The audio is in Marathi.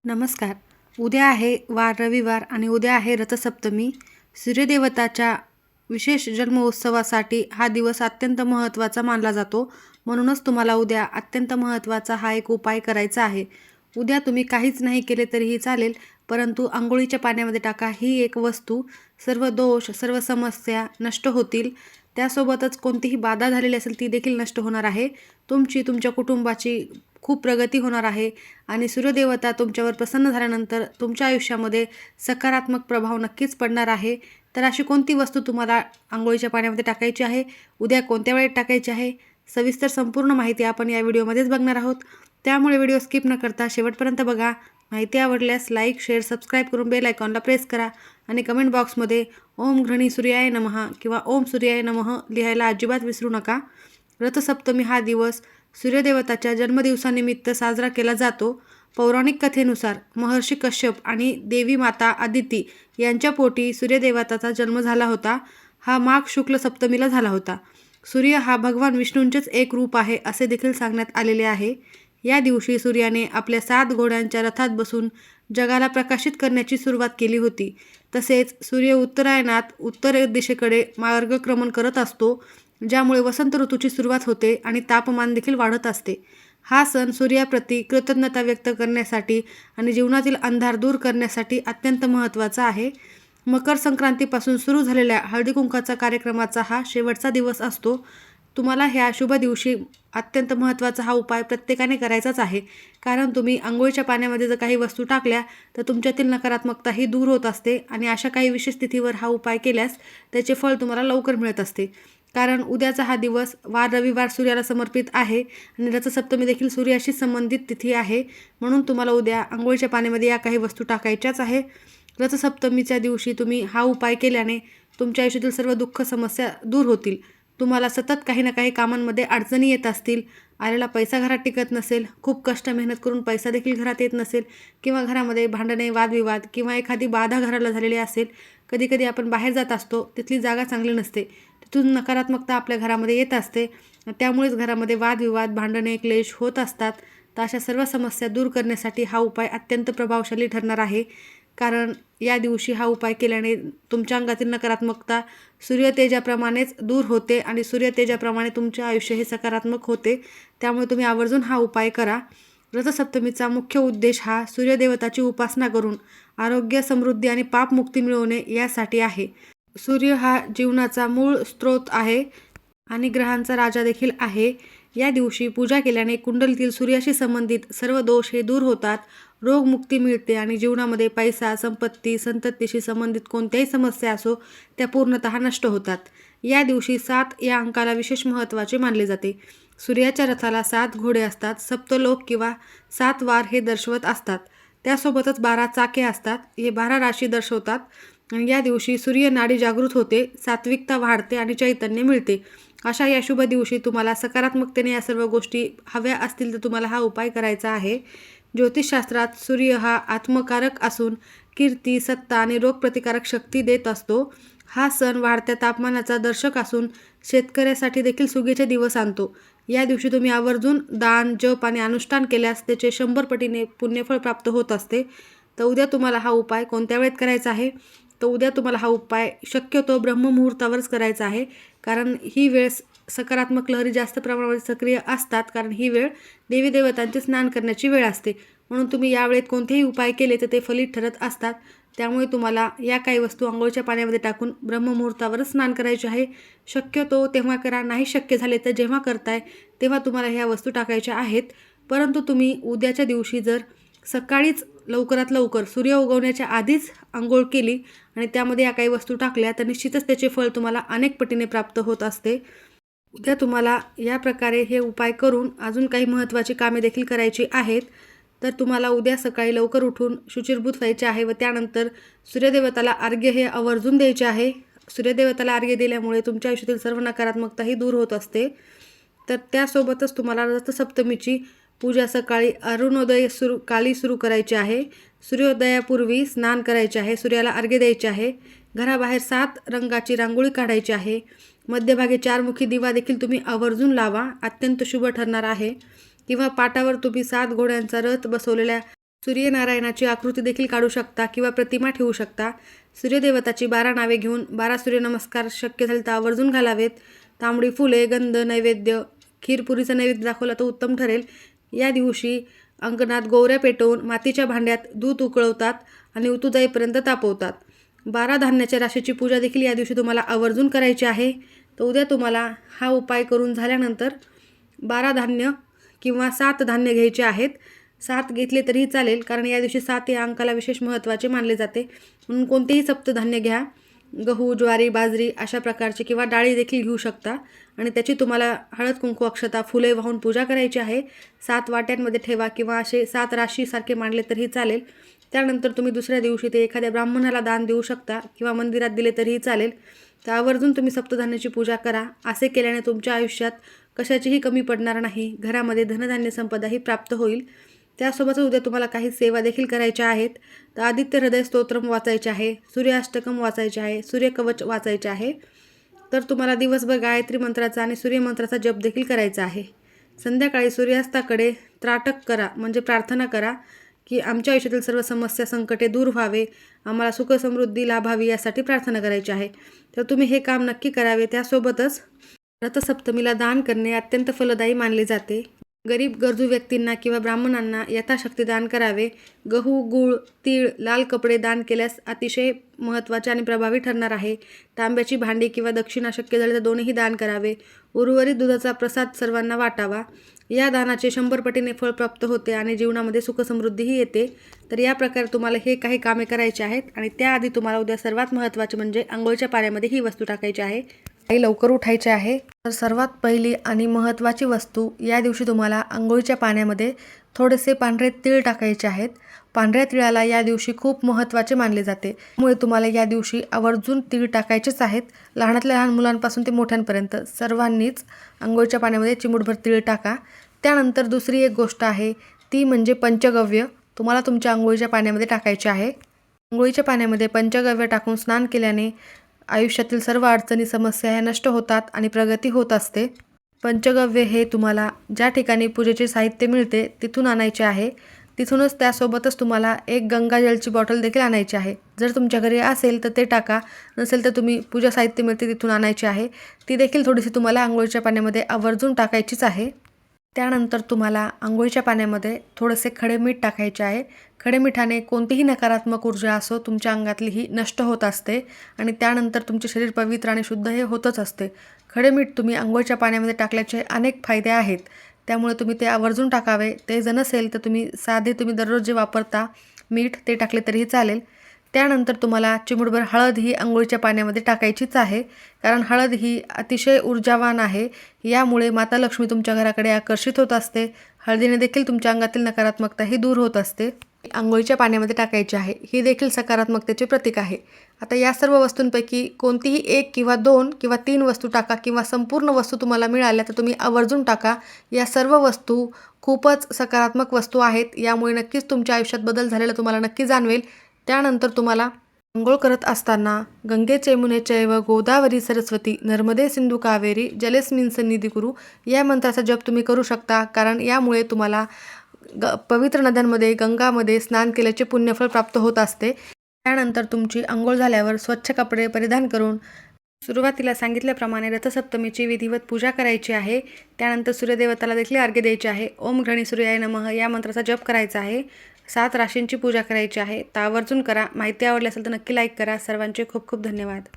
नमस्कार. उद्या आहे वार रविवार आणि उद्या आहे रथसप्तमी. सूर्यदेवताच्या विशेष जन्मोत्सवासाठी हा दिवस अत्यंत महत्त्वाचा मानला जातो. म्हणूनच तुम्हाला उद्या अत्यंत महत्त्वाचा हा एक उपाय करायचा आहे. उद्या तुम्ही काहीच नाही केले तरीही चालेल, परंतु अंघोळीच्या पाण्यामध्ये टाका ही एक वस्तू. सर्व दोष, सर्व समस्या नष्ट होतील. त्यासोबतच कोणतीही बाधा झालेली असेल ती देखील नष्ट होणार आहे. तुमच्या कुटुंबाची खूप प्रगती होणार आहे आणि सूर्यदेवता तुमच्यावर प्रसन्न झाल्यानंतर तुमच्या आयुष्यामध्ये सकारात्मक प्रभाव नक्कीच पडणार आहे. तर अशी कोणती वस्तू तुम्हाला अंघोळीच्या पाण्यामध्ये टाकायची आहे, उद्या कोणत्या वेळेत टाकायची आहे, सविस्तर संपूर्ण माहिती आपण या व्हिडिओमध्येच बघणार आहोत. त्यामुळे व्हिडिओ स्किप न करता शेवटपर्यंत बघा. माहिती आवडल्यास लाईक, शेअर, सबस्क्राईब करून बेल आयकॉनला प्रेस करा आणि कमेंट बॉक्समध्ये ओम गृहिणी सूर्याय नमः किंवा ओम सूर्याय नमः लिहायला अजिबात विसरू नका. रथसप्तमी हा दिवस सूर्यदेवताच्या जन्मदिवसानिमित्त साजरा केला जातो. पौराणिक कथेनुसार महर्षी कश्यप आणि देवी माता आदिती यांच्या पोटी सूर्यदेवताचा जन्म झाला होता. हा माघ शुक्ल सप्तमीला झाला होता. सूर्य हा भगवान विष्णूंचेच एक रूप आहे असे देखील सांगण्यात आलेले आहे. या दिवशी सूर्याने आपल्या 7 घोड्यांच्या रथात बसून जगाला प्रकाशित करण्याची सुरुवात केली होती. तसेच सूर्य उत्तरायणात उत्तर दिशेकडे मार्गक्रमण करत असतो, ज्यामुळे वसंत ऋतूची सुरुवात होते आणि तापमान देखील वाढत असते. हा सण सूर्याप्रती कृतज्ञता व्यक्त करण्यासाठी आणि जीवनातील अंधार दूर करण्यासाठी अत्यंत महत्त्वाचा आहे. मकर संक्रांतीपासून सुरू झालेल्या हळदीकुंकवाचा कार्यक्रमाचा हा शेवटचा दिवस असतो. तुम्हाला ह्या शुभ दिवशी अत्यंत महत्त्वाचा हा उपाय प्रत्येकाने करायचाच आहे. कारण तुम्ही अंघोळीच्या पाण्यामध्ये जर काही वस्तू टाकल्या तर तुमच्यातील नकारात्मकता ही दूर होत असते आणि अशा काही विशेष तिथीवर हा उपाय केल्यास त्याचे फळ तुम्हाला लवकर मिळत असते. कारण उद्याचा हा दिवस वार रविवार सूर्याला समर्पित आहे आणि रथसप्तमी देखील सूर्याशी संबंधित तिथी आहे. म्हणून तुम्हाला उद्या अंघोळीच्या पाण्यामध्ये या काही वस्तू टाकायच्याच आहे. रथसप्तमीच्या दिवशी तुम्ही हा उपाय केल्याने तुमच्या आयुष्यातील सर्व दुःख समस्या दूर होतील. तुम्हाला सतत काही ना काही कामांमध्ये अडचणी येत असतील, आलेला पैसा घरात टिकत नसेल, खूप कष्ट मेहनत करून पैसा देखील घरात येत नसेल किंवा घरामध्ये भांडणे, वादविवाद किंवा एखादी बाधा घराला झालेली असेल. कधीकधी आपण बाहेर जात असतो, तिथली जागा चांगली नसते, तिथून नकारात्मकता आपल्या घरामध्ये येत असते. त्यामुळेच घरामध्ये वादविवाद, भांडणे, क्लेश होत असतात. तर अशा सर्व समस्या दूर करण्यासाठी हा उपाय अत्यंत प्रभावशाली ठरणार आहे. कारण या दिवशी हा उपाय केल्याने तुमच्या अंगातील नकारात्मकता सूर्यतेजाप्रमाणेच दूर होते आणि सूर्यतेजाप्रमाणे तुमचे आयुष्य हे सकारात्मक होते. त्यामुळे तुम्ही आवर्जून हा उपाय करा. रथसप्तमीचा मुख्य उद्देश हा सूर्यदेवताची उपासना करून आरोग्य, समृद्धी आणि पापमुक्ती मिळवणे यासाठी आहे. सूर्य हा जीवनाचा मूळ स्रोत आहे आणि ग्रहांचा राजा देखील आहे. या दिवशी पूजा केल्याने कुंडलीतील सूर्याशी संबंधित सर्व दोष हे दूर होतात, रोगमुक्ती मिळते आणि जीवनामध्ये पैसा, संपत्ती, संततीशी संबंधित कोणत्याही समस्या असो त्या पूर्णतः नष्ट होतात. या दिवशी 7 या अंकाला विशेष महत्त्वाचे मानले जाते. सूर्याच्या रथाला 7 घोडे असतात. सप्तलोक किंवा 7 वार हे दर्शवत असतात. त्यासोबतच 12 चाके असतात. हे 12 राशी दर्शवतात. आणि या दिवशी सूर्य नाडी जागृत होते, सात्विकता वाढते आणि चैतन्य मिळते. अशा या शुभ दिवशी तुम्हाला सकारात्मकतेने या सर्व गोष्टी हव्या असतील तर तुम्हाला हा उपाय करायचा आहे. ज्योतिषशास्त्रात सूर्य हा आत्मकारक असून कीर्ती, सत्ता आणि रोगप्रतिकारक शक्ती देत असतो. हा सण वाढत्या तापमानाचा दर्शक असून शेतकऱ्यासाठी देखील सुगीचे दिवस आणतो. या दिवशी तुम्ही आवर्जून दान, जप आणि अनुष्ठान केल्यास त्याचे 100 पटीने पुण्यफळ प्राप्त होत असते. तर उद्या तुम्हाला हा उपाय कोणत्या वेळेत करायचा आहे? तर उद्या तुम्हाला हा उपाय शक्यतो ब्रह्ममुहूर्तावरच करायचा आहे. कारण ही वेळ सकारात्मक लहरी जास्त प्रमाणामध्ये सक्रिय असतात. कारण ही वेळ देवी देवतांचे स्नान करण्याची वेळ असते. म्हणून तुम्ही या वेळेत कोणतेही उपाय केले तर ते फलित ठरत असतात. त्यामुळे तुम्हाला या काही वस्तू अंघोळीच्या पाण्यामध्ये टाकून ब्रह्ममुहूर्तावरच स्नान करायचे आहे. शक्यतो तेव्हा करा. नाही शक्य झाले तर जेव्हा करताय तेव्हा तुम्हाला ह्या वस्तू टाकायच्या आहेत. परंतु तुम्ही उद्याच्या दिवशी जर सकाळीच लवकरात लवकर सूर्य उगवण्याच्या आधीच अंघोळ केली आणि त्यामध्ये या काही वस्तू टाकल्या तर निश्चितच त्याचे फळ तुम्हाला अनेक पटीने प्राप्त होत असते. उद्या तुम्हाला या प्रकारे हे उपाय करून अजून काही महत्त्वाची कामे देखील करायची आहेत. तर तुम्हाला उद्या सकाळी लवकर उठून शुचिर्भूत व्हायचे आहे व त्यानंतर सूर्यदेवताला अर्घ्य हे आवर्जून द्यायचे आहे. सूर्यदेवताला अर्घ्य दिल्यामुळे तुमच्या आयुष्यातील सर्व नकारात्मकताही दूर होत असते. तर त्यासोबतच तुम्हाला रथसप्तमीची पूजा सकाळी अरुणोदय काली सुरू करायची आहे. सूर्योदयापूर्वी स्नान करायचे आहे. सूर्याला अर्घ्य द्यायचे आहे. घराबाहेर 7 रंगाची रांगोळी काढायची आहे. मध्यभागी 4 मुखी दिवा देखील तुम्ही आवर्जून लावा. अत्यंत शुभ ठरणार आहे. किंवा पाटावर तुम्ही 7 घोड्यांचा रथ बसवलेल्या सूर्यनारायणाची आकृती देखील काढू शकता किंवा प्रतिमा ठेवू शकता. सूर्यदेवताची 12 नावे घेऊन 12 सूर्यनमस्कार शक्य झाले तर आवर्जून घालावेत. तांबडी फुले, गंध, नैवेद्य, खीरपुरीचा नैवेद्य दाखवला तर उत्तम ठरेल. या दिवशी अंगणात गोवऱ्या पेटवून मातीच्या भांड्यात दूध उकळवतात आणि उतू जाईपर्यंत तापवतात. 12 धान्याच्या राशीची पूजा देखील या दिवशी तुम्हाला आवर्जून करायची आहे. तर उद्या तुम्हाला हा उपाय करून झाल्यानंतर 12 धान्य किंवा 7 धान्य घ्यायचे आहेत. 7 घेतले तरीही चालेल, कारण या दिवशी 7 या अंकाला विशेष महत्त्वाचे मानले जाते. म्हणून कोणतेही सप्तधान्य घ्या. गहू, ज्वारी, बाजरी अशा प्रकारचे किंवा डाळी देखील घेऊ शकता आणि त्याची तुम्हाला हळद, कुंकू, अक्षता, फुले वाहून पूजा करायची आहे. 7 वाट्यांमध्ये ठेवा किंवा असे 7 राशीसारखे मांडले तरीही चालेल. त्यानंतर तुम्ही दुसऱ्या दिवशी ते एखाद्या ब्राह्मणाला दान देऊ शकता किंवा मंदिरात दिले तरीही चालेल. तर आवर्जून तुम्ही सप्तधान्याची पूजा करा. असे केल्याने तुमच्या आयुष्यात कशाचीही कमी पडणार नाही. घरामध्ये धनधान्य संपदाही प्राप्त होईल. त्यासोबतच उद्या तुम्हाला काही सेवा देखील करायच्या आहेत. तर आदित्य हृदय स्तोत्रम वाचायचे आहे, सूर्याष्टकम वाचायचे आहे, सूर्यकवच वाचायचे आहे. तर तुम्हाला दिवसभर गायत्री मंत्राचा आणि सूर्यमंत्राचा जप देखील करायचा आहे. संध्याकाळी सूर्यास्ताकडे त्राटक करा, म्हणजे प्रार्थना करा की आमच्या आयुष्यातील सर्व समस्या, संकटे दूर व्हावे, आम्हाला सुख समृद्धी लाभावी यासाठी प्रार्थना करायची आहे. तर तुम्ही हे काम नक्की करावे. त्यासोबतच रथसप्तमीला दान करणे अत्यंत फलदायी मानले जाते. गरीब गरजू व्यक्तींना किंवा ब्राह्मणांना यथाशक्ती दान करावे. गहू, गूळ, तीळ, लाल कपडे दान केल्यास अतिशय महत्त्वाचे आणि प्रभावी ठरणार आहे. तांब्याची भांडी किंवा दक्षिणा शक्य झाली तर दोन्हीही दान करावे. उर्वरित दुधाचा प्रसाद सर्वांना वाटावा. या दानाचे 100 पटीने फळ प्राप्त होते आणि जीवनामध्ये सुखसमृद्धीही येते. तर या प्रकारे तुम्हाला हे काही कामे करायची आहेत आणि त्याआधी तुम्हाला उद्या सर्वात महत्त्वाचे म्हणजे अंघोळीच्या पाण्यामध्ये ही वस्तू टाकायची आहे. काही लवकर उठायचे आहे. तर सर्वात पहिली आणि महत्त्वाची वस्तू, या दिवशी तुम्हाला अंघोळीच्या पाण्यामध्ये थोडेसे पांढरे तीळ टाकायचे आहेत. पांढऱ्या तिळाला या दिवशी खूप महत्त्वाचे मानले जाते, त्यामुळे तुम्हाला या दिवशी आवर्जून तीळ टाकायचेच आहेत. लहानातल्या लहान मुलांपासून ते मोठ्यांपर्यंत सर्वांनीच अंघोळीच्या पाण्यामध्ये चिमूटभर तीळ टाका. त्यानंतर दुसरी एक गोष्ट आहे ती म्हणजे पंचगव्य तुम्हाला तुमच्या अंघोळीच्या पाण्यामध्ये टाकायचे आहे. अंघोळीच्या पाण्यामध्ये पंचगव्य टाकून स्नान केल्याने आयुष्यातील सर्व अडचणी, समस्या ह्या नष्ट होतात आणि प्रगती होत असते. पंचगव्य हे तुम्हाला ज्या ठिकाणी पूजेचे साहित्य मिळते तिथून आणायचे आहे. तिथूनच त्यासोबतच तुम्हाला एक गंगाजलची बॉटल देखील आणायची आहे. जर तुमच्या घरी असेल तर ते टाका, नसेल तर तुम्ही पूजा साहित्य मिळते तिथून आणायची आहे. ती देखील थोडीशी तुम्हाला अंघोळीच्या पाण्यामध्ये आवर्जून टाकायचीच आहे. त्यानंतर तुम्हाला अंघोळीच्या पाण्यामध्ये थोडेसे खडे मीठ टाकायचे आहे. खडे मिठाने कोणतीही नकारात्मक ऊर्जा असो तुमच्या अंगातली ही नष्ट होत असते आणि त्यानंतर तुमचे शरीर पवित्र आणि शुद्ध हे होतच असते. खडे मीठ तुम्ही अंघोळीच्या पाण्यामध्ये टाकल्याचे अनेक फायदे आहेत, त्यामुळे तुम्ही ते आवर्जून टाकावे. ते जर नसेल तर तुम्ही दररोज जे वापरता मीठ ते टाकले तरीही चालेल. त्यानंतर तुम्हाला चिमूटभर हळद ही अंघोळीच्या पाण्यामध्ये टाकायचीच आहे, कारण हळद ही अतिशय ऊर्जावान आहे. यामुळे माता लक्ष्मी तुमच्या घराकडे आकर्षित होत असते. हळदीने देखील तुमच्या अंगातील नकारात्मकता ही दूर होत असते. अंघोळीच्या पाण्यामध्ये टाकायची आहे, ही देखील सकारात्मकतेचे प्रतीक आहे. आता या सर्व वस्तूंपैकी कोणतीही 1 किंवा 2 किंवा 3 वस्तू टाका किंवा संपूर्ण वस्तू तुम्हाला मिळाल्या तर तुम्ही आवर्जून टाका. या सर्व वस्तू खूपच सकारात्मक वस्तू आहेत. यामुळे नक्कीच तुमच्या आयुष्यात बदल झालेला तुम्हाला नक्की जाणवेल. त्यानंतर तुम्हाला अंघोळ करत असताना गंगे चैमुने चैव गोदावरी सरस्वती नर्मदे सिंधू कावेरी जलेस्मिन् सन्निधी कुरु या मंत्राचा जप तुम्ही करू शकता, कारण यामुळे तुम्हाला पवित्र नद्यांमध्ये, गंगामध्ये स्नान केल्याचे पुण्यफळ प्राप्त होत असते. त्यानंतर तुमची अंघोळ झाल्यावर स्वच्छ कपडे परिधान करून सुरुवातीला सांगितल्याप्रमाणे रथसप्तमीची विधिवत पूजा करायची आहे. त्यानंतर सूर्यदेवताला देखील अर्घ्य द्यायचे आहे. ओम घृणी सूर्याय नमः या मंत्राचा जप करायचा आहे. 7 राशींची पूजा करायची आहे. तर आवर्जून करा. माहिती आवडली असेल तर नक्की लाईक करा. सर्वांचे खूप खूप धन्यवाद.